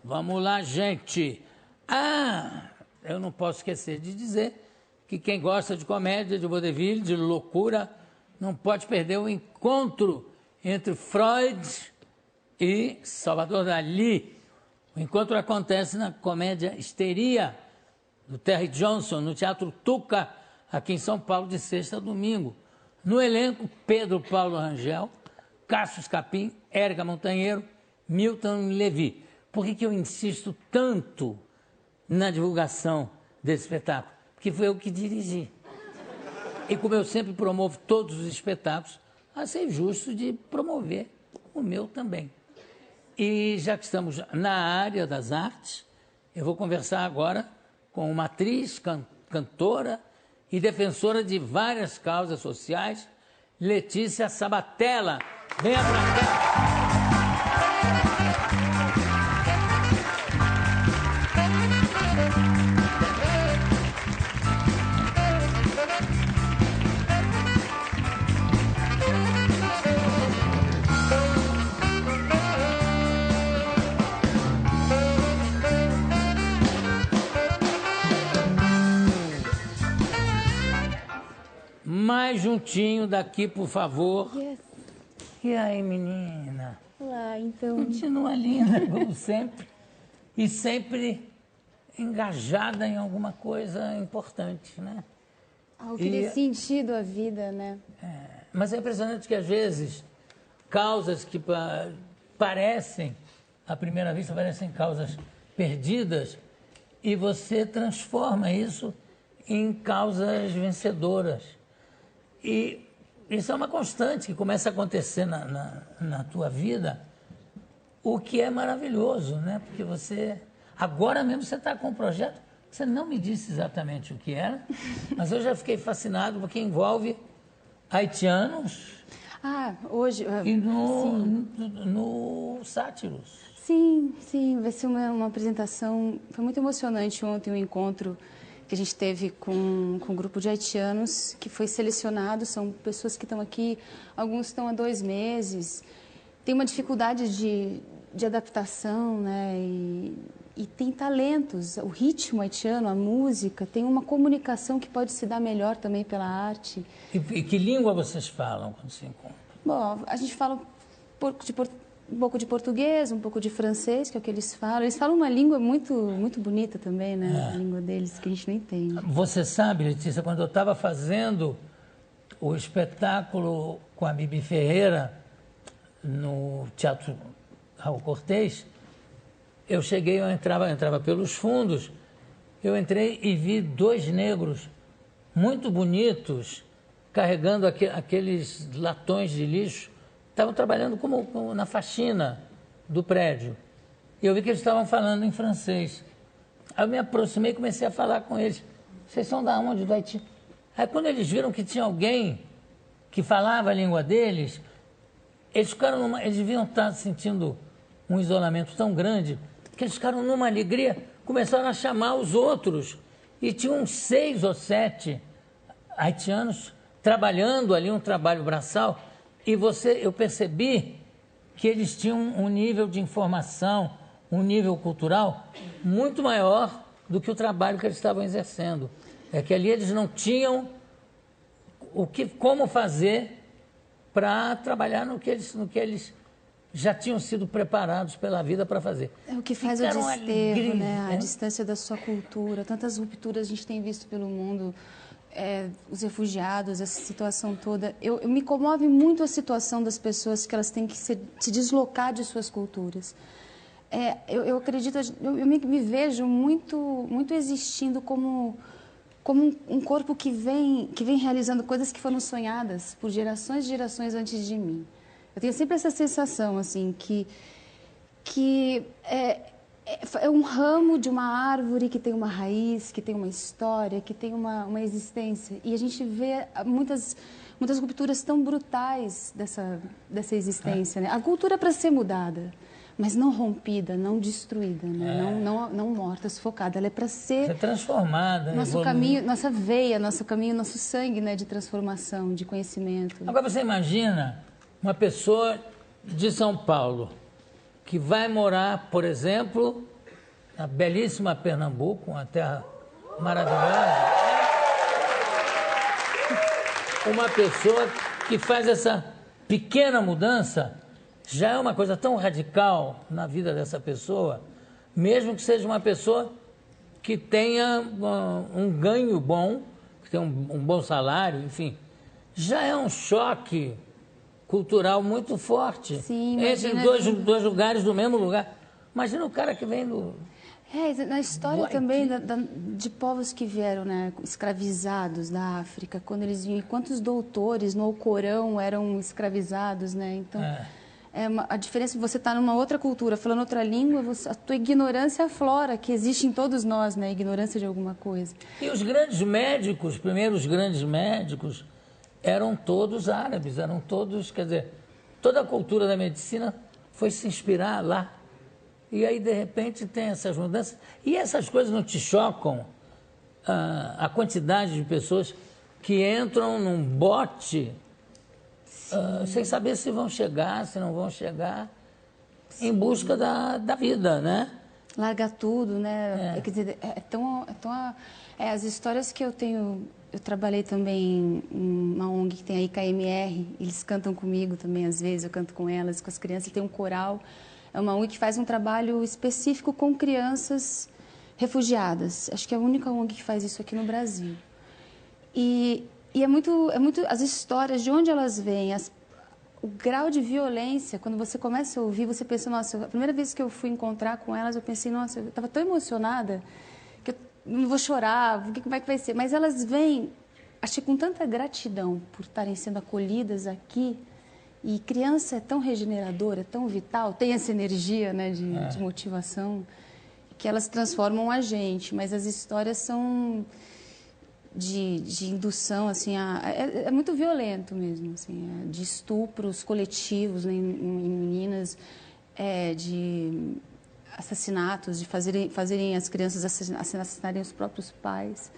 Vamos lá, gente. Ah, eu não posso esquecer de dizer que quem gosta de comédia, de vaudeville, de loucura, não pode perder o encontro entre Freud e Salvador Dalí. O encontro acontece na comédia Histeria, do Terry Johnson, no Teatro Tuca, aqui em São Paulo, de sexta a domingo. No elenco, Pedro Paulo Rangel, Cássio Scapim, Érica Montanheiro, Milton Levi. Por que eu insisto tanto na divulgação desse espetáculo? Porque foi eu que dirigi. E como eu sempre promovo todos os espetáculos, achei justo de promover o meu também. E já que estamos na área das artes, eu vou conversar agora com uma atriz, cantora e defensora de várias causas sociais, Letícia Sabatella. Venha pra cá. Mais juntinho daqui, por favor. Yes. E aí, menina? Olá, então. Continua linda, como sempre. E sempre engajada em alguma coisa importante, né? Algo que dê sentido à vida, né? Mas é impressionante que, às vezes, causas que parecem, à primeira vista, parecem causas perdidas, e você transforma isso em causas vencedoras. E isso é uma constante que começa a acontecer na tua vida, o que é maravilhoso, né? Porque você, agora mesmo você está com um projeto, você não me disse exatamente o que era, mas eu já fiquei fascinado porque envolve haitianos hoje... e no Sátiros. Sim, vai ser uma apresentação, foi muito emocionante ontem o encontro que a gente teve com um grupo de haitianos que foi selecionado, são pessoas que estão aqui, alguns estão há 2 meses, tem uma dificuldade de adaptação, né, e tem talentos, o ritmo haitiano, a música, tem uma comunicação que pode se dar melhor também pela arte. E que língua vocês falam quando se encontram? Bom, a gente fala um pouco de português, um pouco de francês, que é o que eles falam. Eles falam uma língua muito bonita também, né? A língua deles, que a gente não entende. Você sabe, Letícia, quando eu estava fazendo o espetáculo com a Bibi Ferreira no Teatro Raul Cortez, eu entrava pelos fundos, eu entrei e vi 2 negros muito bonitos carregando aqueles latões de lixo. Estavam trabalhando como na faxina do prédio. E eu vi que eles estavam falando em francês. Aí eu me aproximei e comecei a falar com eles. Vocês são da onde? Do Haiti? Aí quando eles viram que tinha alguém que falava a língua deles, eles deviam estar sentindo um isolamento tão grande que eles ficaram numa alegria, começaram a chamar os outros. E tinham 6 ou 7 haitianos trabalhando ali, um trabalho braçal. E eu percebi que eles tinham um nível de informação, um nível cultural muito maior do que o trabalho que eles estavam exercendo. É que ali eles não tinham como fazer para trabalhar no que eles já tinham sido preparados pela vida para fazer. É o que faz o desterro, né? A distância da sua cultura. Tantas rupturas a gente tem visto pelo mundo. Os refugiados, essa situação toda. Me comove muito a situação das pessoas que elas têm que se deslocar de suas culturas. Eu acredito, eu me vejo muito existindo como um corpo que vem realizando coisas que foram sonhadas por gerações e gerações antes de mim. Eu tenho sempre essa sensação, assim, que é um ramo de uma árvore que tem uma raiz, que tem uma história, que tem uma existência. E a gente vê muitas rupturas tão brutais dessa existência, né? A cultura é para ser mudada, mas não rompida, não destruída, né? Não morta, sufocada. Ela é para ser transformada. Nosso caminho, nossa veia, nosso caminho, nosso sangue, né? De transformação, de conhecimento. Agora você imagina uma pessoa de São Paulo que vai morar, por exemplo, na belíssima Pernambuco, uma terra maravilhosa, uma pessoa que faz essa pequena mudança, já é uma coisa tão radical na vida dessa pessoa, mesmo que seja uma pessoa que tenha um ganho bom, que tenha um bom salário, enfim, já é um choque cultural muito forte. Sim, entre dois lugares do mesmo lugar. Imagina o cara que vem do... na história também de povos que vieram, né, escravizados da África, quando eles vinham, quantos doutores no Alcorão eram escravizados, né? Então, a diferença de você estar numa outra cultura, falando outra língua, a tua ignorância aflora, que existe em todos nós, né, a ignorância de alguma coisa. E os grandes médicos, primeiros grandes médicos, eram todos árabes, eram todos, quer dizer, toda a cultura da medicina foi se inspirar lá. E aí, de repente, tem essas mudanças. E essas coisas não te chocam? A quantidade de pessoas que entram num bote sem saber se vão chegar, se não vão chegar, em busca da vida, né? Larga tudo, né? Quer dizer, as histórias que eu tenho... Eu trabalhei também em uma ONG que tem a IKMR, eles cantam comigo também, às vezes, eu canto com elas, com as crianças, tem um coral. É uma ONG que faz um trabalho específico com crianças refugiadas. Acho que é a única ONG que faz isso aqui no Brasil. E é muito as histórias, de onde elas vêm, o grau de violência, quando você começa a ouvir, você pensa, nossa, a primeira vez que eu fui encontrar com elas, eu pensei, nossa, eu estava tão emocionada que eu não vou chorar, como é que vai ser? Mas elas vêm, acho que com tanta gratidão por estarem sendo acolhidas aqui. E criança é tão regeneradora, tão vital, tem essa energia, né, de motivação, que elas transformam a gente. Mas as histórias são de indução, assim, é muito violento mesmo, assim, de estupros coletivos, né, em meninas, de assassinatos, de fazerem as crianças assassinarem os próprios pais.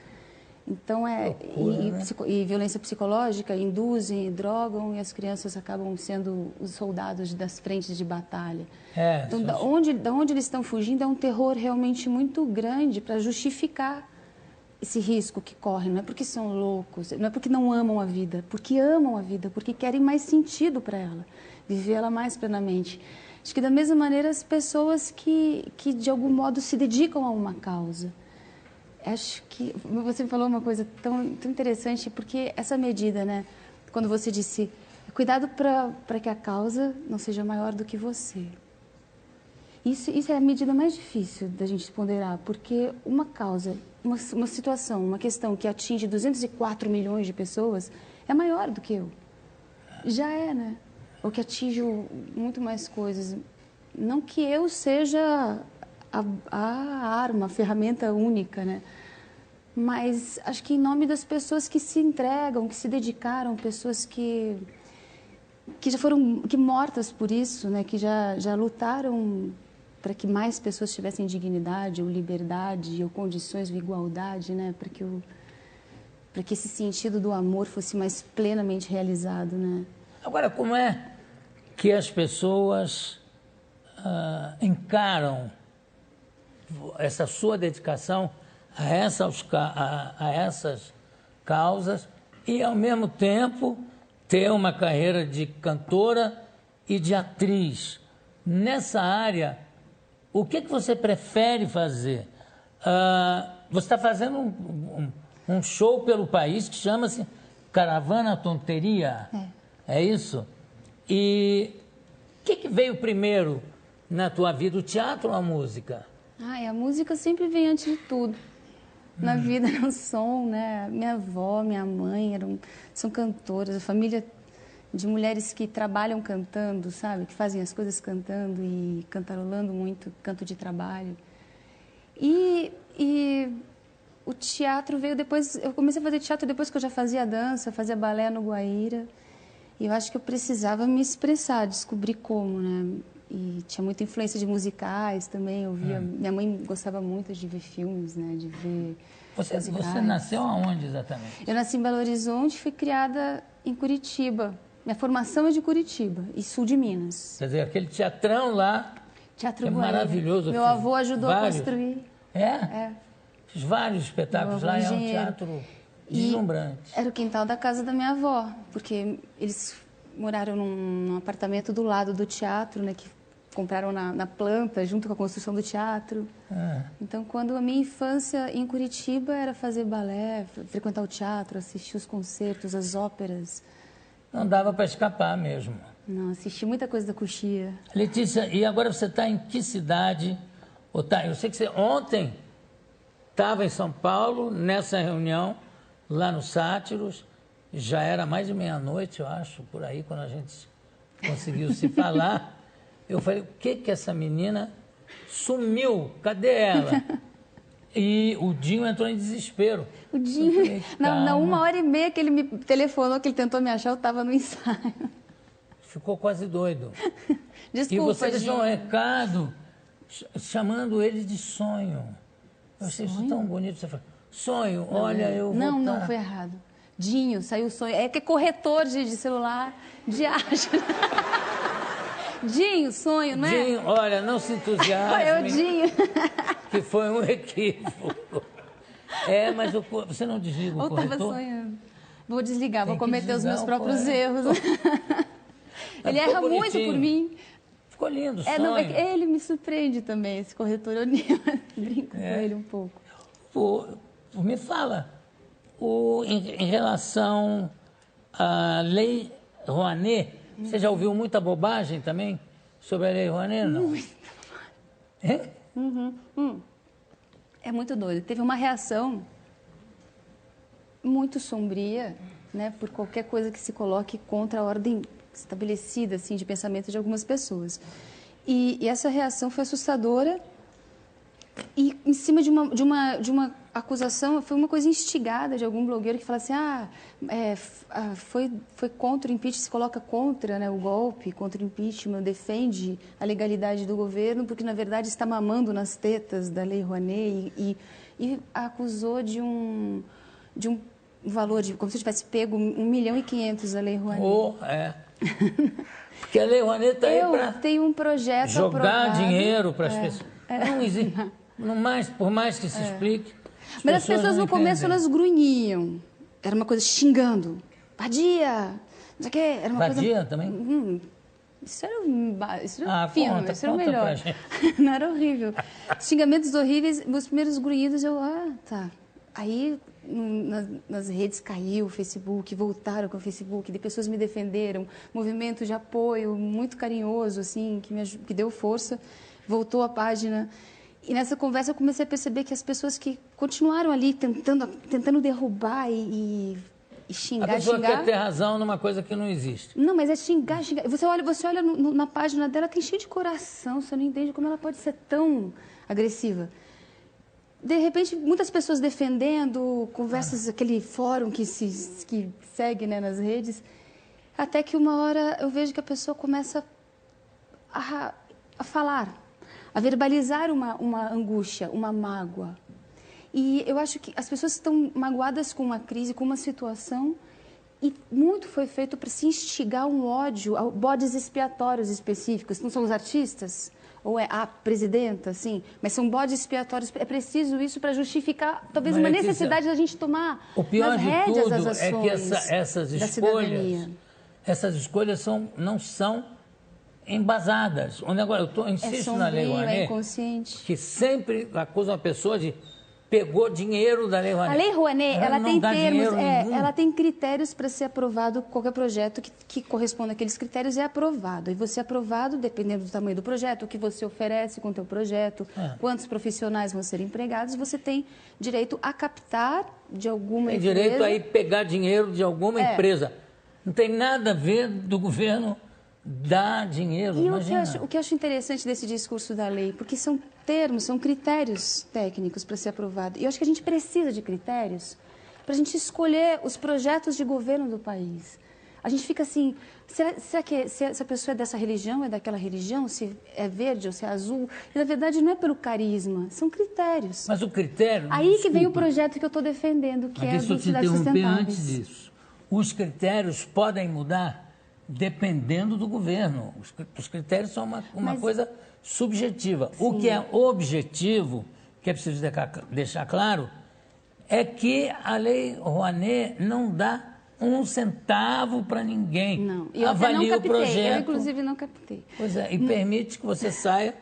Então, e violência psicológica, induzem, drogam, e as crianças acabam sendo os soldados das frentes de batalha. Então, da onde eles estão fugindo é um terror realmente muito grande para justificar esse risco que correm. Não é porque são loucos, não é porque não amam a vida, porque amam a vida, porque querem mais sentido para ela, viver ela mais plenamente. Acho que da mesma maneira as pessoas que de algum modo se dedicam a uma causa. Acho que você falou uma coisa tão interessante, porque essa medida, né, quando você disse, cuidado para que a causa não seja maior do que você. Isso é a medida mais difícil da gente ponderar, porque uma causa, uma situação, uma questão que atinge 204 milhões de pessoas é maior do que eu. Já é, né? Ou que atinge muito mais coisas. Não que eu seja a arma, a ferramenta única, né? Mas acho que em nome das pessoas que se entregam, que se dedicaram, pessoas que já foram mortas por isso, né? Que já lutaram para que mais pessoas tivessem dignidade, ou liberdade, ou condições de igualdade, né? Para que esse sentido do amor fosse mais plenamente realizado, né? Agora, como é que as pessoas encaram essa sua dedicação a essas causas e, ao mesmo tempo, ter uma carreira de cantora e de atriz? Nessa área, o que você prefere fazer? Você está fazendo um show pelo país que chama-se Caravana Tonteria, é isso? E o que veio primeiro na tua vida, o teatro ou a música? A música sempre vem antes de tudo. Na vida, no som, né? Minha avó, minha mãe são cantoras, a família de mulheres que trabalham cantando, sabe? Que fazem as coisas cantando e cantarolando muito, canto de trabalho. E o teatro veio depois, eu comecei a fazer teatro depois que eu já fazia dança, fazia balé no Guaíra. E eu acho que eu precisava me expressar, descobrir como, né? E tinha muita influência de musicais também, eu via... Minha mãe gostava muito de ver filmes, né? De ver musicais. Você nasceu aonde exatamente? Eu nasci em Belo Horizonte, fui criada em Curitiba. Minha formação é de Curitiba e sul de Minas. Quer dizer, aquele teatrão lá Teatro É Guaíra. maravilhoso. Meu avô ajudou a construir. É? Fiz vários espetáculos lá, é um teatro deslumbrante. Era o quintal da casa da minha avó, porque eles moraram num apartamento do lado do teatro, né, que compraram na planta, junto com a construção do teatro. Então, quando a minha infância em Curitiba era fazer balé, frequentar o teatro, assistir os concertos, as óperas. Não dava para escapar mesmo. Não, assisti muita coisa da Coxia. Letícia, e agora você está em que cidade? Eu sei que você ontem estava em São Paulo, nessa reunião, lá no Sátiros. Já era mais de meia-noite, eu acho, por aí, quando a gente conseguiu se falar. Eu falei, o que essa menina sumiu? Cadê ela? E o Dinho entrou em desespero. O Dinho, na 1h30 que ele me telefonou, que ele tentou me achar, eu estava no ensaio. Ficou quase doido. Desculpa, e você Dinho. deixou um recado chamando ele de sonho. Eu achei isso tão bonito. Você falou, sonho, não, olha, eu vou Não, foi errado. Dinho, saiu o sonho. É que é corretor de celular, de arte. Dinho, sonho, não é? Dinho, olha, não se entusiasme. É o Dinho. Que foi um equívoco. Mas você não desliga o corretor? Eu estava sonhando. Vou desligar, vou cometer os meus próprios erros. Ele erra bonitinho. muito por mim. Ficou lindo, sonho. Não, ele me surpreende também, esse corretor. Eu brinco com ele um pouco. Me fala, em relação à Lei Rouanet, você já ouviu muita bobagem também sobre a Lei Rouanet, não? É muito doido. Teve uma reação muito sombria, né, por qualquer coisa que se coloque contra a ordem estabelecida, assim, de pensamento de algumas pessoas. E essa reação foi assustadora. E em cima de uma acusação, foi uma coisa instigada de algum blogueiro que fala assim, foi contra o impeachment, se coloca contra, né, o golpe, contra o impeachment, defende a legalidade do governo, porque na verdade está mamando nas tetas da Lei Rouanet e acusou de um valor de, como se tivesse pego 1.500.000 da Lei Rouanet. Porque a Lei Rouanet está aí para tenho um projeto jogar aprovado. Dinheiro para as pessoas. Não existe. Por mais que se explique. Mas as pessoas no começo elas grunhiam. Era uma coisa xingando. Vadia! Não sei o quê. Era uma Vadia coisa... também? Isso era fino, isso era o melhor. Não era horrível. Xingamentos horríveis. Meus primeiros grunhidos, tá. Aí nas redes caiu o Facebook, voltaram com o Facebook, de pessoas me defenderam, movimento de apoio muito carinhoso, assim, que deu força, voltou a página. E nessa conversa eu comecei a perceber que as pessoas que continuaram ali tentando derrubar e xingar, a pessoa quer ter razão numa coisa que não existe. Não, mas é xingar. Você olha na página dela, tem cheio de coração, você não entende como ela pode ser tão agressiva. De repente, muitas pessoas defendendo, conversas, aquele fórum que segue, né, nas redes, até que uma hora eu vejo que a pessoa começa a falar, a verbalizar uma angústia, uma mágoa. E eu acho que as pessoas estão magoadas com uma crise, com uma situação, e muito foi feito para se instigar um ódio, bodes expiatórios específicos. Não são os artistas? Ou é a presidenta, assim, mas são bodes expiatórios. É preciso isso para justificar, talvez, uma necessidade da gente tomar nas rédeas as ações. O pior de tudo é que essas escolhas não são embasadas. Eu insisto na Lei Rouanet, que sempre acusam a pessoa de pegou dinheiro da Lei Rouanet. A Lei Rouanet, ela tem termos, ela tem critérios para ser aprovado. Qualquer projeto que corresponda àqueles critérios é aprovado. E você é aprovado, dependendo do tamanho do projeto, o que você oferece com o teu projeto, quantos profissionais vão ser empregados, você tem direito a captar de alguma empresa. Tem direito a ir pegar dinheiro de alguma empresa. Não tem nada a ver do governo dar dinheiro. E o que eu acho interessante desse discurso da lei, porque são termos, são critérios técnicos para ser aprovado. E eu acho que a gente precisa de critérios para a gente escolher os projetos de governo do país. A gente fica assim, será que se a pessoa é dessa religião, é daquela religião, se é verde ou se é azul? E, na verdade, não é pelo carisma, são critérios. Mas o critério... Aí que vem o projeto que eu estou defendendo, que é a das cidades sustentáveis. Antes disso, os critérios podem mudar dependendo do governo. Os critérios são uma coisa subjetiva. Sim. O que é objetivo, que é preciso deixar claro, é que a Lei Rouanet não dá um centavo para ninguém. Não. Eu avalia até não captei. O projeto. Eu, inclusive, não captei. Pois é, e permite que você saia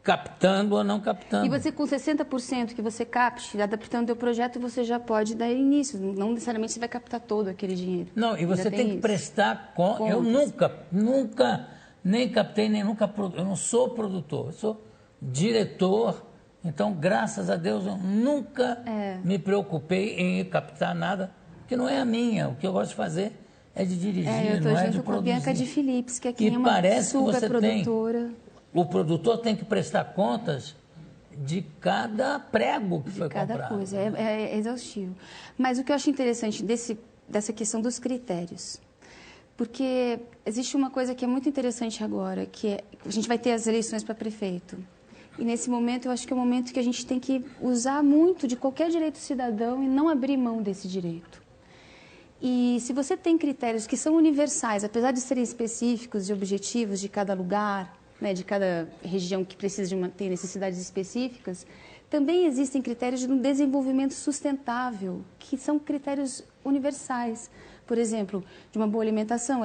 captando ou não captando. E você, com 60% que você capte, adaptando o teu projeto, você já pode dar início. Não necessariamente você vai captar todo aquele dinheiro. Não, e você tem que prestar conta. Eu nunca nem captei, nem nunca... Eu não sou produtor, eu sou diretor. Então, graças a Deus, eu nunca me preocupei em captar nada, que não é a minha. O que eu gosto de fazer é de dirigir, não é de produzir. Eu estou junto com a Bianca de Philips, que aqui é uma super produtora. O produtor tem que prestar contas de cada prego que foi comprado. De cada coisa, é exaustivo. Mas o que eu acho interessante dessa questão dos critérios, porque existe uma coisa que é muito interessante agora, que é, a gente vai ter as eleições para prefeito. E nesse momento, eu acho que é o momento que a gente tem que usar muito de qualquer direito cidadão e não abrir mão desse direito. E se você tem critérios que são universais, apesar de serem específicos e objetivos de cada lugar, né, de cada região que precisa ter necessidades específicas, também existem critérios de um desenvolvimento sustentável, que são critérios universais. Por exemplo, de uma boa alimentação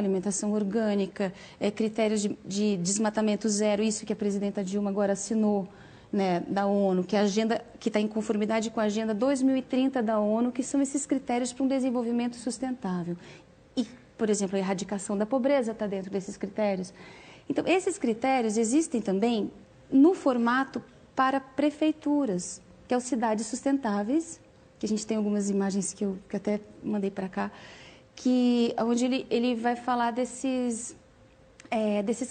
orgânica, critérios de desmatamento zero, isso que a presidenta Dilma agora assinou, né, da ONU, que está em conformidade com a Agenda 2030 da ONU, que são esses critérios para um desenvolvimento sustentável. E, por exemplo, a erradicação da pobreza está dentro desses critérios. Então, esses critérios existem também no formato para prefeituras, que é o Cidades Sustentáveis, que a gente tem algumas imagens que eu até mandei para cá, onde ele vai falar desses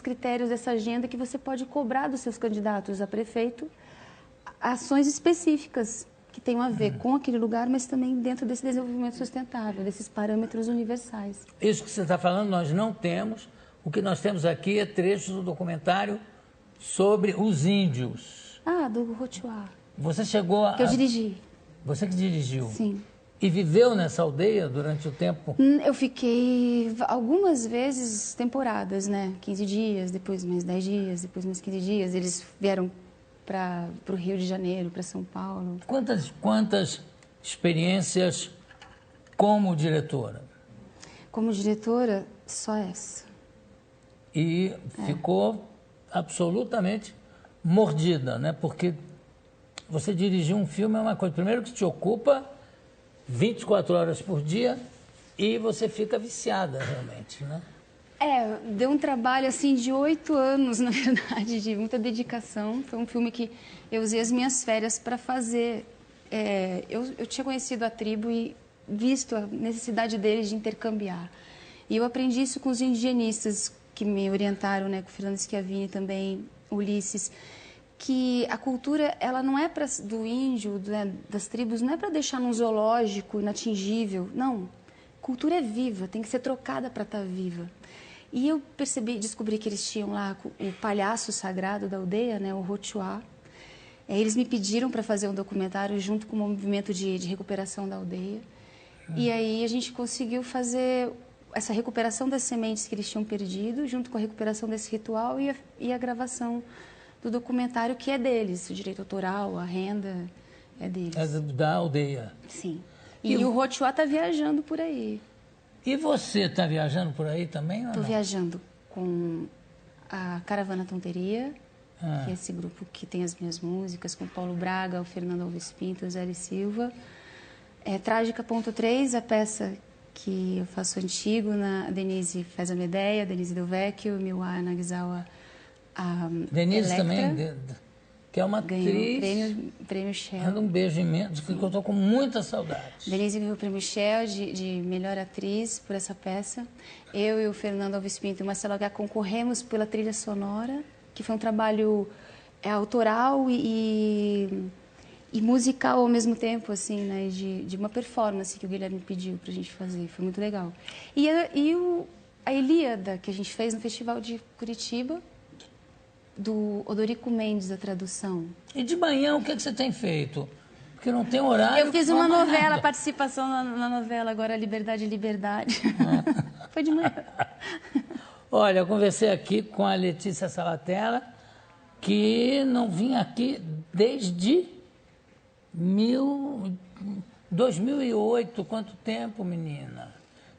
critérios, dessa agenda que você pode cobrar dos seus candidatos a prefeito ações específicas que tenham a ver com aquele lugar, mas também dentro desse desenvolvimento sustentável, desses parâmetros universais. Isso que você está falando, nós não temos. O que nós temos aqui é trechos do documentário sobre os índios. Ah, do Rotuá. Você chegou a... Que eu dirigi. Você que dirigiu? Sim. E viveu nessa aldeia durante o tempo? Eu fiquei algumas vezes temporadas, né? 15 dias, depois mais 10 dias, depois mais 15 dias. Eles vieram para o Rio de Janeiro, para São Paulo. Quantas experiências como diretora? Como diretora, só essa. E ficou absolutamente mordida, né? Porque você dirigir um filme é uma coisa, primeiro, que te ocupa 24 horas por dia e você fica viciada realmente, né? Deu um trabalho assim de 8 anos, na verdade, de muita dedicação. Foi um filme que eu usei as minhas férias para fazer. Eu tinha conhecido a tribo e visto a necessidade deles de intercambiar. E eu aprendi isso com os indigenistas que me orientaram, né, com o Fernando Schiavini também, Ulisses, que a cultura, ela não é do índio, né, das tribos, não é para deixar num zoológico inatingível, não. Cultura é viva, tem que ser trocada para estar viva. E eu descobri que eles tinham lá o palhaço sagrado da aldeia, né, o Rotuá. Eles me pediram para fazer um documentário junto com o movimento de recuperação da aldeia. E aí a gente conseguiu fazer essa recuperação das sementes que eles tinham perdido, junto com a recuperação desse ritual e a gravação do documentário, que é deles. O direito autoral, a renda é deles. É da aldeia. Sim. E o Rotuá está viajando por aí. E você está viajando por aí também? Estou viajando com a Caravana Tonteria, que é esse grupo que tem as minhas músicas, com o Paulo Braga, o Fernando Alves Pinto, o Zé Silva. Trágica.3, a peça que eu faço antigo, a Denise faz a Medeia, a Denise Del Vecchio, o Miwa Nagzawa, a Denise Electra, também, que é uma atriz. Prêmio Shell. Manda um beijo imenso, que eu estou com muita saudade. Denise ganhou o Prêmio Shell de melhor atriz por essa peça. Eu e o Fernando Alves Pinto e o Marcelo H concorremos pela trilha sonora, que foi um trabalho autoral e musical ao mesmo tempo, assim, né? De uma performance que o Guilherme pediu pra gente fazer. Foi muito legal. E a Ilíada, que a gente fez no Festival de Curitiba, do Odorico Mendes, a tradução. E de manhã, o que você tem feito? Porque não tem horário. Eu fiz uma novela, participação na novela, agora Liberdade, Liberdade. Foi de manhã. Olha, eu conversei aqui com a Letícia Salatella, que não vinha aqui desde 2008. Quanto tempo, menina?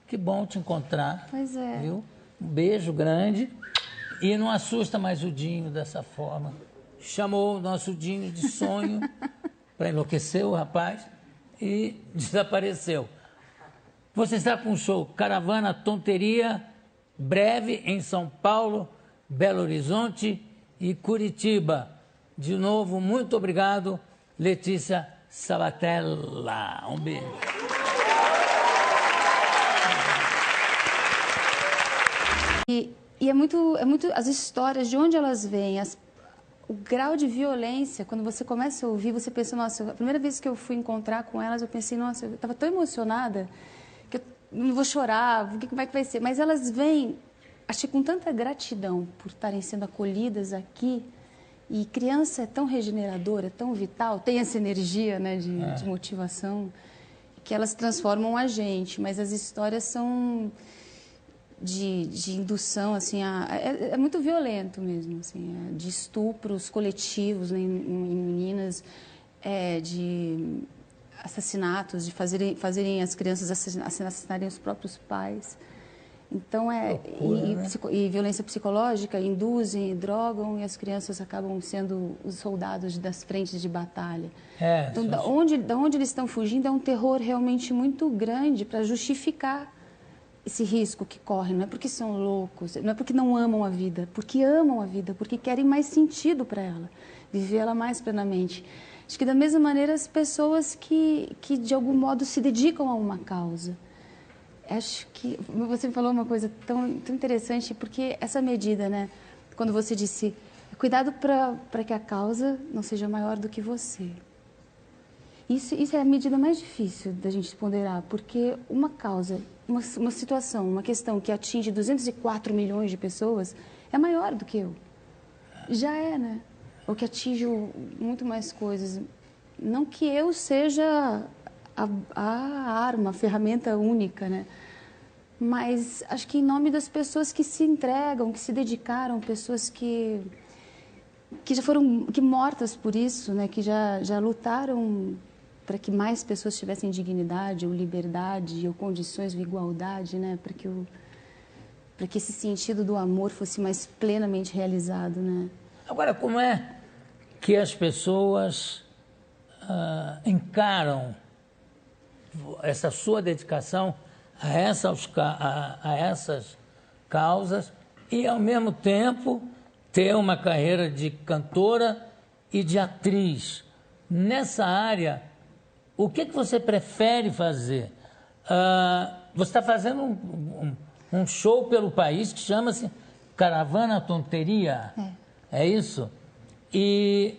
Que bom te encontrar. Pois é. Viu? Um beijo grande. E não assusta mais o Dinho dessa forma. Chamou o nosso Dinho de sonho para enlouquecer o rapaz e desapareceu. Você está com um show Caravana Tonteria, breve em São Paulo, Belo Horizonte e Curitiba. De novo, muito obrigado, Letícia Sabatella. Um beijo. E é muito as histórias, de onde elas vêm, o grau de violência, quando você começa a ouvir, você pensa, nossa, a primeira vez que eu fui encontrar com elas, eu pensei, nossa, eu estava tão emocionada que eu não vou chorar, como é que vai ser? Mas elas vêm, acho que com tanta gratidão por estarem sendo acolhidas aqui, e criança é tão regeneradora, tão vital, tem essa energia, né, de motivação, que elas transformam a gente, mas as histórias são de indução, assim, é muito violento mesmo, assim, de estupros coletivos, né, em meninas, de assassinatos, de fazerem as crianças assassinarem os próprios pais. Então, e violência psicológica, induzem, drogam, e as crianças acabam sendo os soldados das frentes de batalha. Então, da onde eles estão fugindo é um terror realmente muito grande para justificar esse risco que correm. Não é porque são loucos, não é porque não amam a vida, porque amam a vida, porque querem mais sentido para ela, viver ela mais plenamente. Acho que da mesma maneira as pessoas que de algum modo se dedicam a uma causa. Acho que você falou uma coisa tão interessante, porque essa medida, né, quando você disse, cuidado para que a causa não seja maior do que você. Isso é a medida mais difícil da gente ponderar, porque uma causa, uma situação, uma questão que atinge 204 milhões de pessoas é maior do que eu. Já é, né? Ou que atinge muito mais coisas. Não que eu seja a arma, a ferramenta única, né? Mas acho que em nome das pessoas que se entregam, que se dedicaram, pessoas que já foram mortas por isso, né? Que já lutaram para que mais pessoas tivessem dignidade, ou liberdade, ou condições de igualdade, né? Para que esse sentido do amor fosse mais plenamente realizado, né? Agora, como é que as pessoas encaram essa sua dedicação a essas causas e, ao mesmo tempo, ter uma carreira de cantora e de atriz? Nessa área, o que você prefere fazer? Você está fazendo um show pelo país que chama-se Caravana Tonteria. É isso? E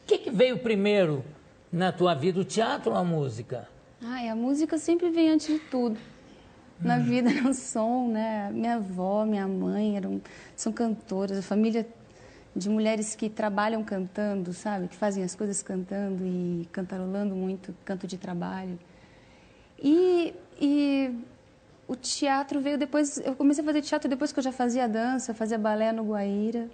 o que veio primeiro na tua vida, o teatro ou a música? A música sempre vem antes de tudo. Na vida, no som, né? Minha avó, minha mãe são cantoras, a família de mulheres que trabalham cantando, sabe? Que fazem as coisas cantando e cantarolando muito, canto de trabalho. E o teatro veio depois. Eu comecei a fazer teatro depois que eu já fazia dança, fazia balé no Guaíra.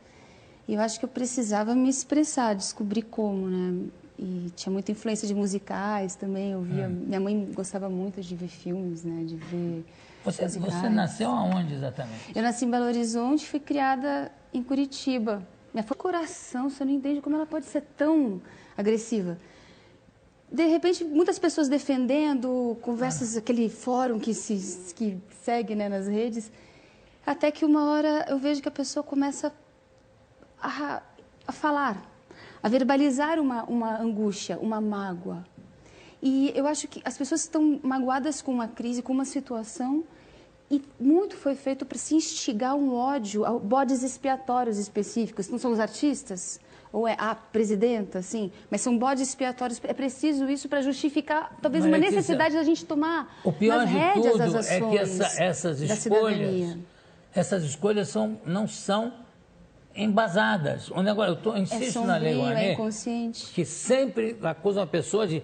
E eu acho que eu precisava me expressar, descobrir como, né? E tinha muita influência de musicais também. Eu via, minha mãe gostava muito de ver filmes, né? De ver musicais. Você nasceu aonde exatamente? Eu nasci em Belo Horizonte, fui criada em Curitiba. Minha coração, você não entende como ela pode ser tão agressiva. De repente, muitas pessoas defendendo, conversas, aquele fórum que segue, né, nas redes, até que uma hora eu vejo que a pessoa começa a falar, a verbalizar uma angústia, uma mágoa. E eu acho que as pessoas estão magoadas com uma crise, com uma situação, e muito foi feito para se instigar um ódio, bodes expiatórios específicos. Não são os artistas, ou é a presidenta, assim, mas são bodes expiatórios. É preciso isso para justificar, talvez, uma necessidade da gente tomar nas rédeas as ações. O pior de tudo é que essas escolhas não são embasadas. Eu insisto na Lei Rouanet, inconsciente, que sempre acusa uma pessoa de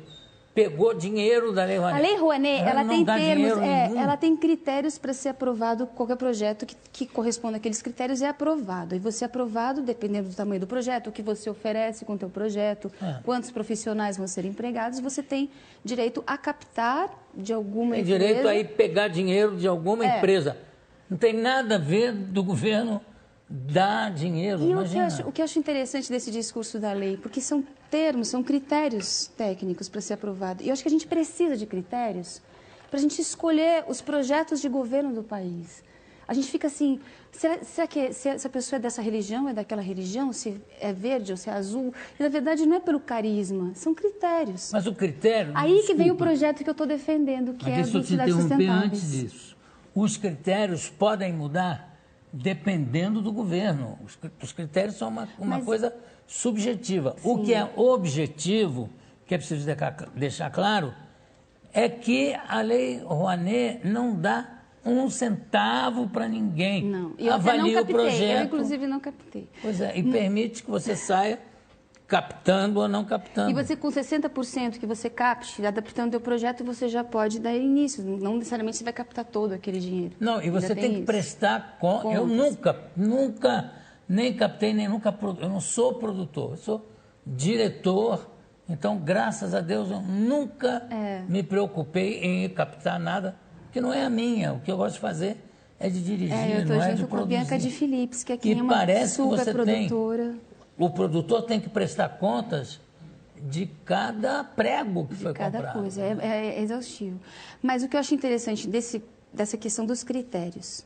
pegou dinheiro da Lei Rouanet. A Lei Rouanet, ela tem termos, ela tem critérios para ser aprovado. Qualquer projeto que corresponda àqueles critérios é aprovado. E você é aprovado, dependendo do tamanho do projeto, o que você oferece com o teu projeto, quantos profissionais vão ser empregados, você tem direito a captar de alguma empresa. Tem direito a ir pegar dinheiro de alguma empresa. Não tem nada a ver do governo dar dinheiro. E o que eu acho interessante desse discurso da lei, porque são termos, são critérios técnicos para ser aprovado. E eu acho que a gente precisa de critérios para a gente escolher os projetos de governo do país. A gente fica assim, será que se a pessoa é dessa religião, é daquela religião, se é verde ou se é azul? E, na verdade, não é pelo carisma, são critérios. Mas o critério... Aí que vem o projeto que eu estou defendendo, que é do Cidades Sustentáveis. Antes disso. Os critérios podem mudar dependendo do governo. Os critérios são uma coisa subjetiva. Sim. O que é objetivo, que é preciso deixar claro, é que a Lei Rouanet não dá um centavo para ninguém. Não. E eu avalia não captei. O projeto. Eu, inclusive, não captei. Pois é, e permite que você saia captando ou não captando. E você, com 60% que você capte, adaptando o teu projeto, você já pode dar início. Não necessariamente você vai captar todo aquele dinheiro. Não, e você tem que prestar conta. Eu nunca, nem captei, nem nunca... Eu não sou produtor, eu sou diretor. Então, graças a Deus, eu nunca me preocupei em captar nada, que não é a minha. O que eu gosto de fazer é de dirigir, não é de produzir. Eu estou junto com a Bianca de Philips, que aqui é uma super produtora. O produtor tem que prestar contas de cada prego que foi comprado. De cada coisa, é exaustivo. Mas o que eu acho interessante dessa questão dos critérios,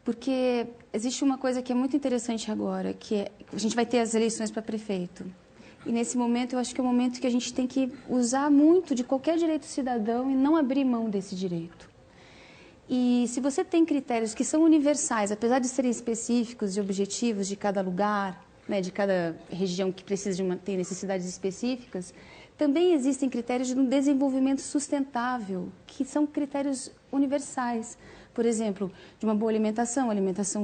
porque existe uma coisa que é muito interessante agora, que é a gente vai ter as eleições para prefeito. E nesse momento, eu acho que é o momento que a gente tem que usar muito de qualquer direito cidadão e não abrir mão desse direito. E se você tem critérios que são universais, apesar de serem específicos e objetivos de cada lugar, né, de cada região que precisa ter necessidades específicas, também existem critérios de um desenvolvimento sustentável, que são critérios universais. Por exemplo, de uma boa alimentação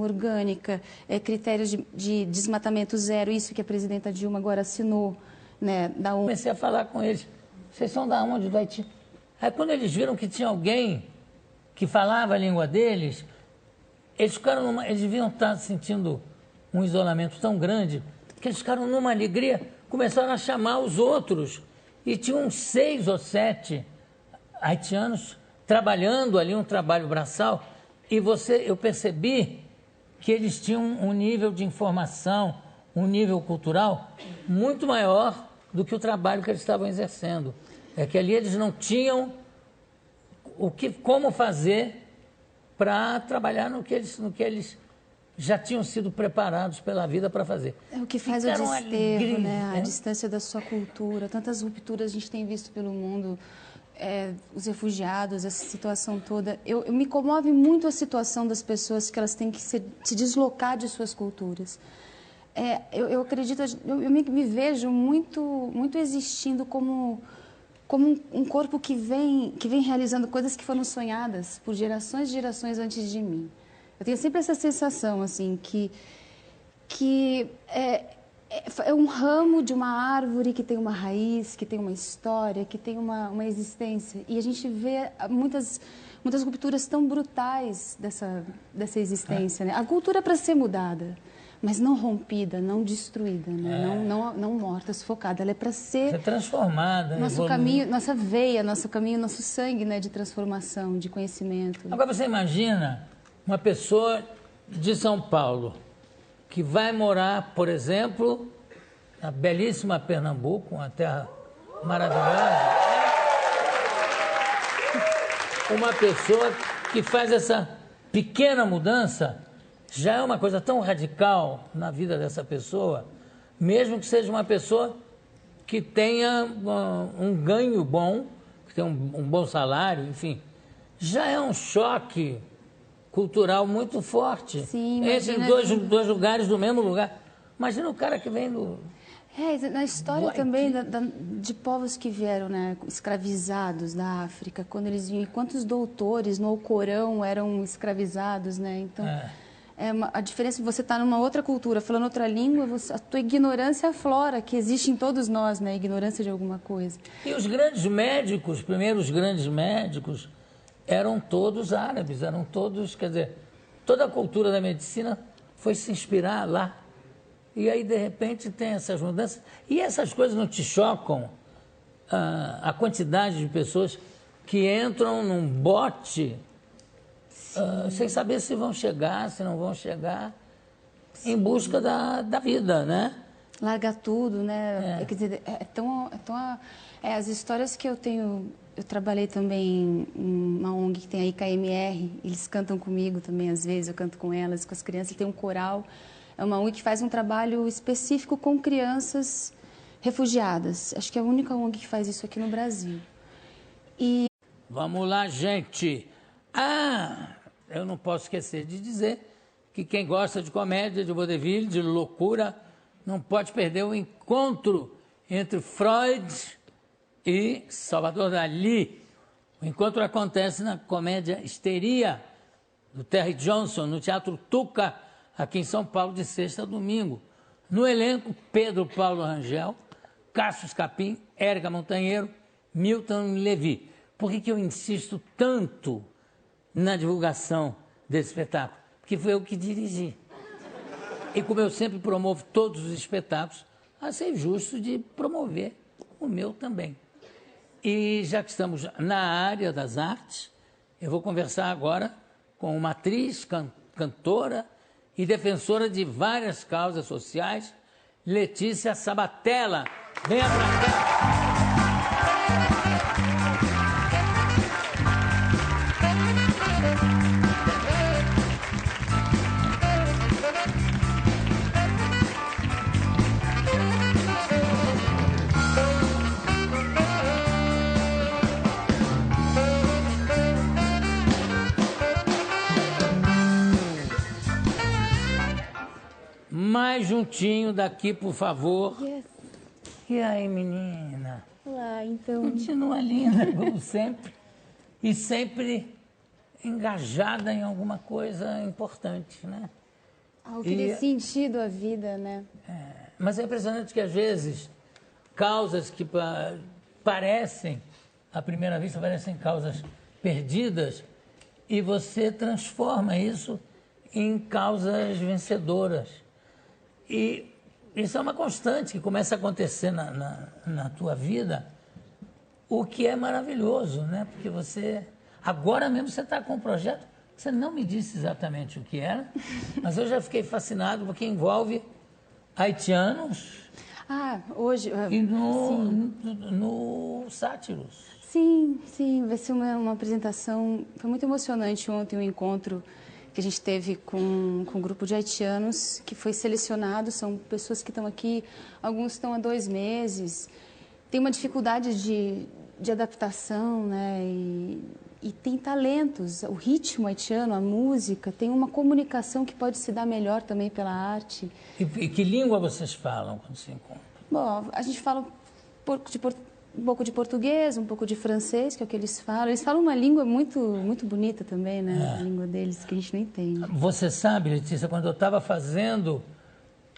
orgânica, critérios de desmatamento zero, isso que a presidenta Dilma agora assinou. Né, da ONU. Comecei a falar com eles, vocês são da onde? Do Haiti? Aí quando eles viram que tinha alguém que falava a língua deles, eles deviam estar sentindo um isolamento tão grande, que eles ficaram numa alegria, começaram a chamar os outros. E tinham 6 ou 7 haitianos trabalhando ali, um trabalho braçal, e eu percebi que eles tinham um nível de informação, um nível cultural muito maior do que o trabalho que eles estavam exercendo. É que ali eles não tinham como fazer para trabalhar no que eles já tinham sido preparados pela vida para fazer. É o que faz o desterro, né? A distância da sua cultura. Tantas rupturas a gente tem visto pelo mundo, os refugiados, essa situação toda. Eu me comove muito a situação das pessoas que elas têm que se deslocar de suas culturas. Eu acredito, eu me vejo muito existindo como um corpo que vem realizando coisas que foram sonhadas por gerações e gerações antes de mim. Eu tenho sempre essa sensação, assim, que é um ramo de uma árvore que tem uma raiz, que tem uma história, que tem uma existência. E a gente vê muitas rupturas tão brutais dessa existência. Né? A cultura é para ser mudada, mas não rompida, não destruída, né? Não morta, sufocada. Ela é para ser transformada. Nosso caminho, nosso caminho, nosso sangue, né, de transformação, de conhecimento. Agora você imagina uma pessoa de São Paulo que vai morar, por exemplo, na belíssima Pernambuco, uma terra maravilhosa. Uma pessoa que faz essa pequena mudança já é uma coisa tão radical na vida dessa pessoa, mesmo que seja uma pessoa que tenha um ganho bom, que tenha um bom salário, enfim. Já é um choque cultural muito forte. Sim, entre dois lugares do mesmo lugar. Imagina o cara que vem do... na história também de povos que vieram, né, escravizados da África, quando eles vinham, quantos doutores no Alcorão eram escravizados, né? Então, a diferença de você estar numa outra cultura, falando outra língua, a tua ignorância aflora, que existe em todos nós, né? A ignorância de alguma coisa. E os grandes médicos, primeiros grandes médicos, eram todos árabes, eram todos, quer dizer, toda a cultura da medicina foi se inspirar lá. E aí, de repente, tem essas mudanças. E essas coisas não te chocam? A quantidade de pessoas que entram num bote sem saber se vão chegar, se não vão chegar, em busca da vida, né? Larga tudo, né? Quer dizer, as histórias que eu tenho... Eu trabalhei também em uma ONG que tem a IKMR, eles cantam comigo também, às vezes, eu canto com elas, com as crianças, tem um coral. É uma ONG que faz um trabalho específico com crianças refugiadas. Acho que é a única ONG que faz isso aqui no Brasil. Vamos lá, gente. Eu não posso esquecer de dizer que quem gosta de comédia, de vaudeville, de loucura, não pode perder o encontro entre Freud e Salvador Dalí. O encontro acontece na comédia Histeria, do Terry Johnson, no Teatro Tuca, aqui em São Paulo, de sexta a domingo. No elenco, Pedro Paulo Rangel, Cássio Capim, Érica Montanheiro, Milton Levi. Por que eu insisto tanto na divulgação desse espetáculo? Porque foi eu que dirigi. E como eu sempre promovo todos os espetáculos, achei justo de promover o meu também. E já que estamos na área das artes, eu vou conversar agora com uma atriz, cantora e defensora de várias causas sociais, Letícia Sabatella. Venha pra cá. Mais juntinho daqui, por favor. Yes. E aí, menina? Olá, então. Continua linda, como sempre. E sempre engajada em alguma coisa importante, né? O que dê sentido à vida, né? Mas é impressionante que, às vezes, causas que parecem, à primeira vista, parecem causas perdidas, e você transforma isso em causas vencedoras. E isso é uma constante que começa a acontecer na tua vida, o que é maravilhoso, né? Porque você... Agora mesmo você está com um projeto, você não me disse exatamente o que era, mas eu já fiquei fascinado porque envolve haitianos hoje... e no Sátiros. Sim, vai ser uma apresentação... Foi muito emocionante ontem o encontro que a gente teve com um grupo de haitianos que foi selecionado. São pessoas que estão aqui, alguns estão há 2 meses, tem uma dificuldade de adaptação, né? E tem talentos, o ritmo haitiano, a música, tem uma comunicação que pode se dar melhor também pela arte. E que língua vocês falam quando se encontram? Bom, a gente fala um pouco de português, um pouco de francês, que é o que eles falam. Eles falam uma língua muito, muito bonita também, né? A língua deles, que a gente não entende. Você sabe, Letícia, quando eu estava fazendo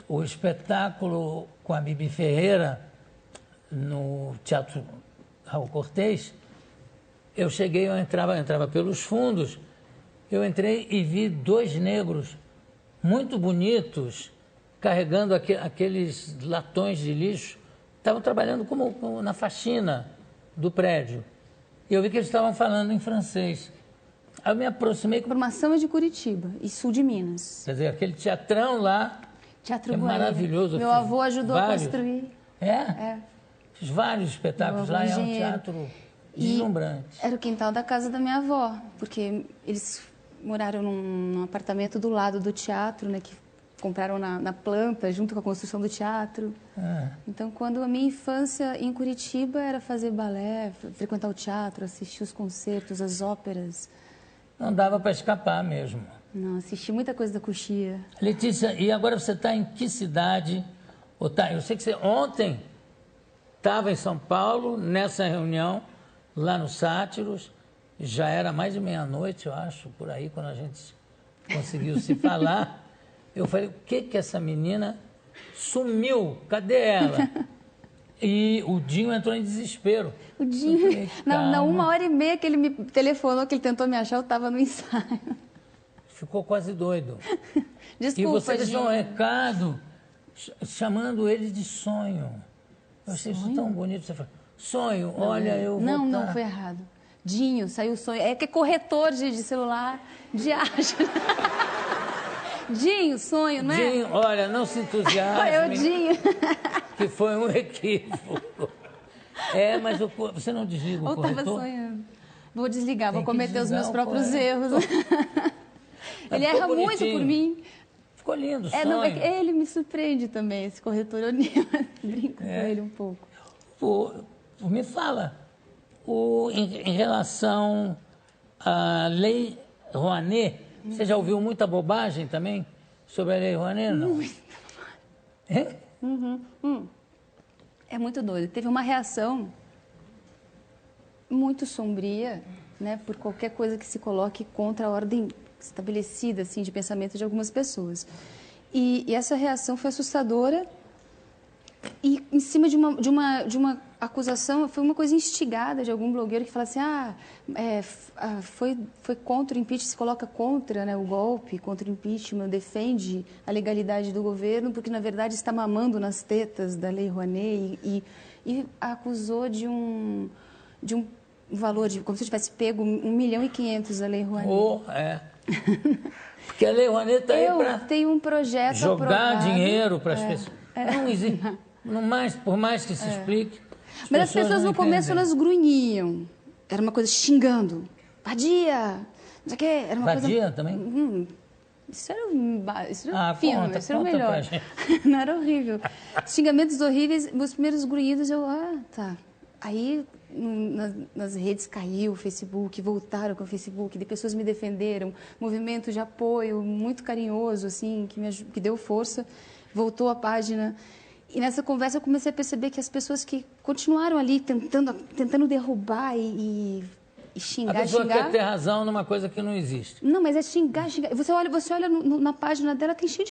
o espetáculo com a Bibi Ferreira no Teatro Raul Cortez, eu entrava pelos fundos, eu entrei e vi 2 negros muito bonitos carregando aqueles latões de lixo. Estavam trabalhando como na faxina do prédio. E eu vi que eles estavam falando em francês. Aí eu me aproximei... A formação é de Curitiba e sul de Minas. Quer dizer, aquele teatrão lá Teatro é Guaíba. Maravilhoso. Meu avô ajudou a construir. É? Fiz vários espetáculos lá, é um teatro deslumbrante. Era o quintal da casa da minha avó, porque eles moraram num apartamento do lado do teatro, né, que compraram na planta, junto com a construção do teatro. Então, quando a minha infância em Curitiba era fazer balé, frequentar o teatro, assistir os concertos, as óperas. Não dava para escapar mesmo. Não, assisti muita coisa da Coxia. Letícia, e agora você está em que cidade? Eu sei que você ontem estava em São Paulo, nessa reunião, lá no Sátiros. Já era mais de meia-noite, eu acho, por aí, quando a gente conseguiu se falar. Eu falei, o que essa menina sumiu? Cadê ela? E o Dinho entrou em desespero. O Dinho, falei, na 1h30 que ele me telefonou, que ele tentou me achar, eu estava no ensaio. Ficou quase doido. Desculpa, e você Dinho. deixou um recado chamando ele de sonho. Eu achei isso tão bonito. Você falou, sonho, não, olha, eu vou... Não, foi errado. Dinho, saiu sonho. É que é corretor de celular, de arte. Dinho, sonho, não é? Dinho, olha, não se entusiasme. É o Dinho. Que foi um equívoco. Mas você não desliga o corretor? Eu estava sonhando. Vou desligar, vou cometer os meus próprios erros. Ele erra muito por mim. Ficou lindo, sonho. Não, ele me surpreende também, esse corretor. Eu brinco com ele um pouco. Me fala, em relação à Lei Rouanet, você já ouviu muita bobagem também sobre a Lei Rouanet, não? É muito doido. Teve uma reação muito sombria, né, por qualquer coisa que se coloque contra a ordem estabelecida, assim, de pensamento de algumas pessoas. E essa reação foi assustadora e em cima de uma acusação, foi uma coisa instigada de algum blogueiro que fala assim, foi contra o impeachment, se coloca contra, né, o golpe, contra o impeachment, defende a legalidade do governo, porque na verdade está mamando nas tetas da Lei Rouanet e acusou de um valor, como se tivesse pego 1.500.000 da Lei Rouanet. Porque a Lei Rouanet está aí para... tenho um projeto jogar aprovado. Dinheiro para as pessoas. Não existe. Por mais que se explique. Mas as pessoas no começo elas grunhiam. Era uma coisa xingando. Vadia! Não sei o quê. Era uma Vadia coisa... também? Isso era fino, isso era o melhor. Não era horrível. Xingamentos horríveis, meus primeiros grunhidos, tá. Aí nas redes caiu o Facebook, voltaram com o Facebook, de pessoas me defenderam, movimento de apoio muito carinhoso, assim, que deu força, voltou a página. E nessa conversa eu comecei a perceber que as pessoas que continuaram ali tentando derrubar e xingar, a pessoa quer ter razão numa coisa que não existe. Não, mas é xingar. Você olha na página dela, tem cheio de